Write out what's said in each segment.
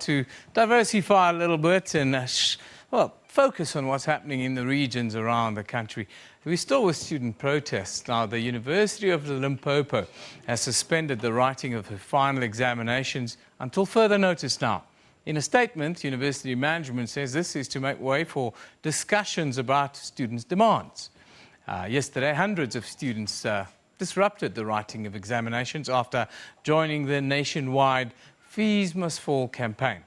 to diversify a little bit and, focus on what's happening in the regions around the country. We're still with student protests. Now, the University of Limpopo has suspended the writing of the final examinations until further notice now. In a statement, university management says this is to make way for discussions about students' demands. Yesterday, hundreds of students disrupted the writing of examinations after joining the nationwide Fees Must Fall campaign.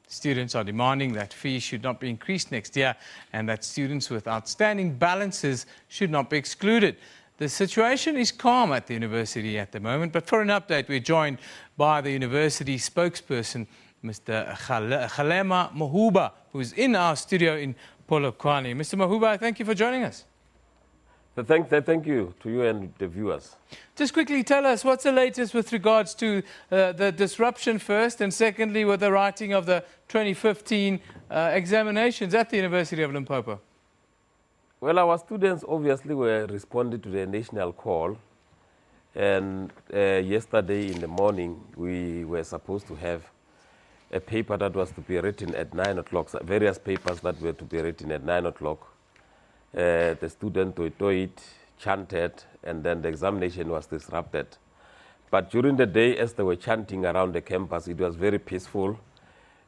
Students are demanding that fees should not be increased next year and that students with outstanding balances should not be excluded. The situation is calm at the university at the moment, but for an update, we're joined by the University Spokesperson, Mr. Kgalema Mohuba, who is in our studio in Polokwane. Mr. Mohuba, thank you for joining us. Thank you to you and the viewers. Just quickly tell us what's the latest with regards to the disruption first, and secondly with the writing of the 2015 examinations at the University of Limpopo. Well, our students obviously were responding to the national call, and yesterday in the morning we were supposed to have a paper that was to be written at 9 o'clock, various papers that were to be written at 9 o'clock. The student toied, chanted, and then the examination was disrupted. But during the day, as they were chanting around the campus, it was very peaceful.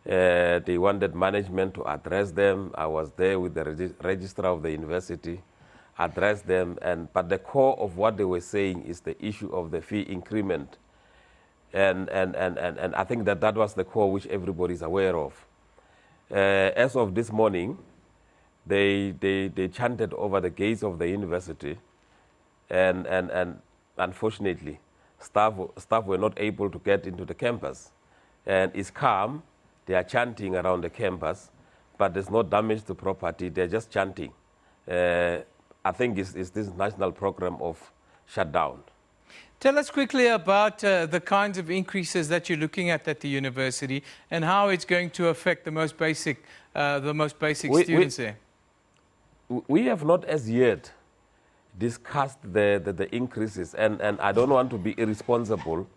They wanted management to address them. I was there with the registrar of the university, addressed them. But the core of what they were saying is the issue of the fee increment. And I think that was the core which everybody is aware of. As of this morning, they chanted over the gates of the university, and unfortunately, staff were not able to get into the campus. And it's calm. They are chanting around the campus, but there's no damage to property. They're just chanting. I think it's this national program of shutdown. Tell us quickly about the kinds of increases that you're looking at the university and how it's going to affect the most basic students there. We have not as yet discussed the increases, and I don't want to be irresponsible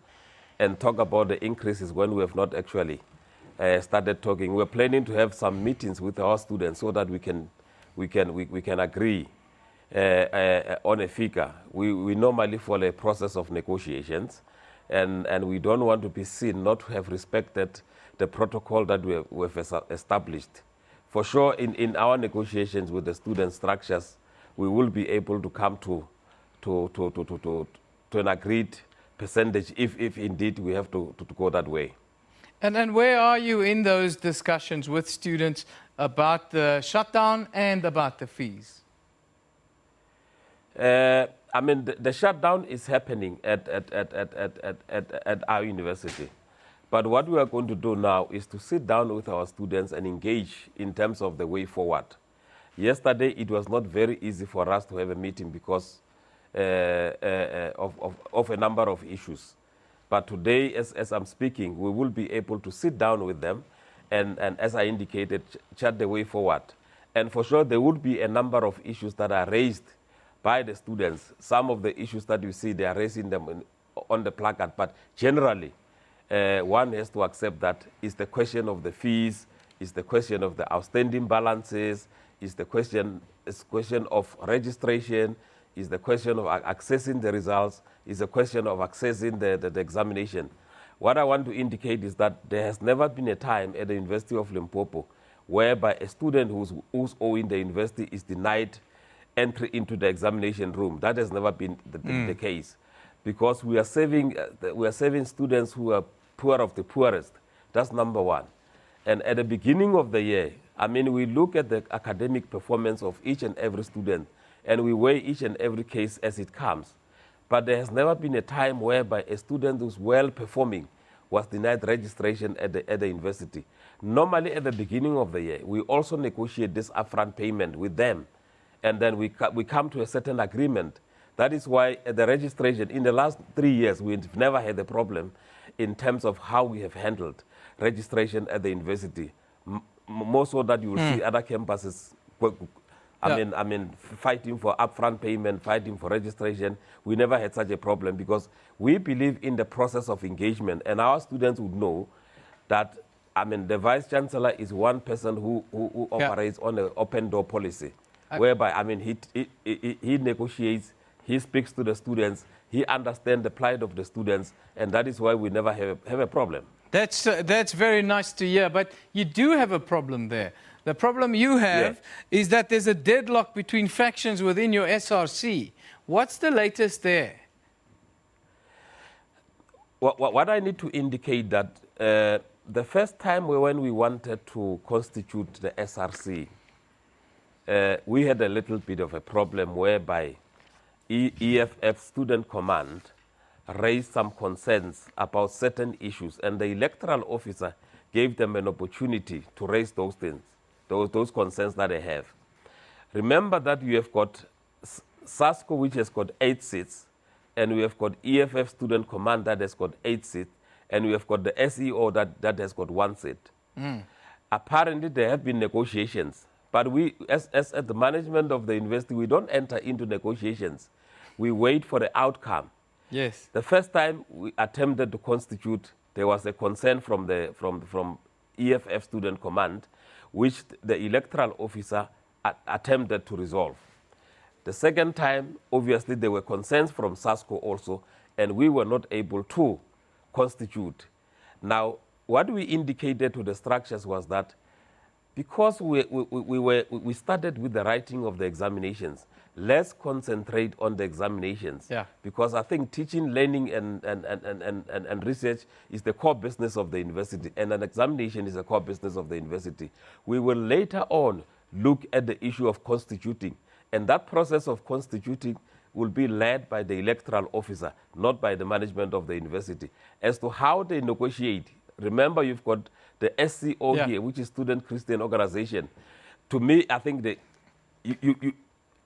and talk about the increases when we have not actually started talking. We're planning to have some meetings with our students so that we can agree on a figure. We normally follow a process of negotiations, and we don't want to be seen not to have respected the protocol that we've established. For sure, in our negotiations with the student structures, we will be able to come to an agreed percentage if indeed we have to go that way. And where are you in those discussions with students about the shutdown and about the fees? The shutdown is happening at our university. But what we are going to do now is to sit down with our students and engage in terms of the way forward. Yesterday, it was not very easy for us to have a meeting because of a number of issues. But today, as I'm speaking, we will be able to sit down with them and as I indicated, chart the way forward. And for sure, there would be a number of issues that are raised by the students. Some of the issues that you see, they are raising them on the placard, but generally, one has to accept that it's the question of the fees, it's the question of the outstanding balances, it's the question of registration, it's the question of accessing the results, it's the question of accessing the examination. What I want to indicate is that there has never been a time at the University of Limpopo whereby a student who's owing the university is denied entry into the examination room. That has never been the case, because we are saving students who are poor of the poorest. That's number one. And at the beginning of the year, we look at the academic performance of each and every student, and we weigh each and every case as it comes. But there has never been a time whereby a student who's well performing was denied registration at the university. Normally, at the beginning of the year, we also negotiate this upfront payment with them, and then we come to a certain agreement. That is why at the registration, in the last 3 years, we've never had a problem in terms of how we have handled registration at the university. More so that you will see other campuses, fighting for upfront payment, fighting for registration. We never had such a problem because we believe in the process of engagement, and our students would know that I mean, the Vice-Chancellor is one person who operates on an open door policy, whereby, I mean, he negotiates, he speaks to the students, he understands the plight of the students, and that is why we never have a problem. That's very nice to hear, but you do have a problem there. The problem you have is that there's a deadlock between factions within your SRC. What's the latest there? What I need to indicate that the first time when we wanted to constitute the SRC, we had a little bit of a problem whereby EFF Student Command raised some concerns about certain issues, and the electoral officer gave them an opportunity to raise those things, those concerns that they have. Remember that you have got SASCO, which has got 8 seats, and we have got EFF Student Command that has got 8 seats, and we have got the SEO that has got 1 seat. Apparently, there have been negotiations, but we, as the management of the university, we don't enter into negotiations. We wait for the outcome. Yes. The first time we attempted to constitute, there was a concern from EFF Student Command, which the electoral officer attempted to resolve. The second time, obviously, there were concerns from SASCO also, and we were not able to constitute. Now, what we indicated to the structures was that because we started with the writing of the examinations, let's concentrate on the examinations. Yeah. Because I think teaching, learning, and research is the core business of the university, and an examination is the core business of the university. We will later on look at the issue of constituting, and that process of constituting will be led by the electoral officer, not by the management of the university. As to how they negotiate, remember you've got the SCO here, which is Student Christian Organization. To me, I think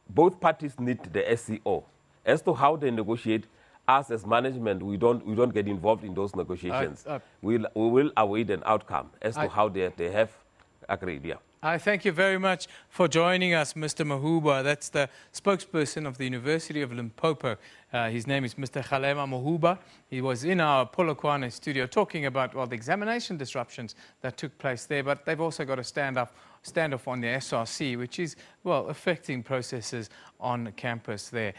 both parties need the SCO. As to how they negotiate, us as management, we don't get involved in those negotiations. We will await an outcome as to how they have agreed. Yeah. I thank you very much for joining us, Mr. Mohuba. That's the spokesperson of the University of Limpopo. His name is Mr. Kgalema Mohuba. He was in our Polokwane studio talking about, well, the examination disruptions that took place there, but they've also got a standoff on the SRC, which is, well, affecting processes on campus there.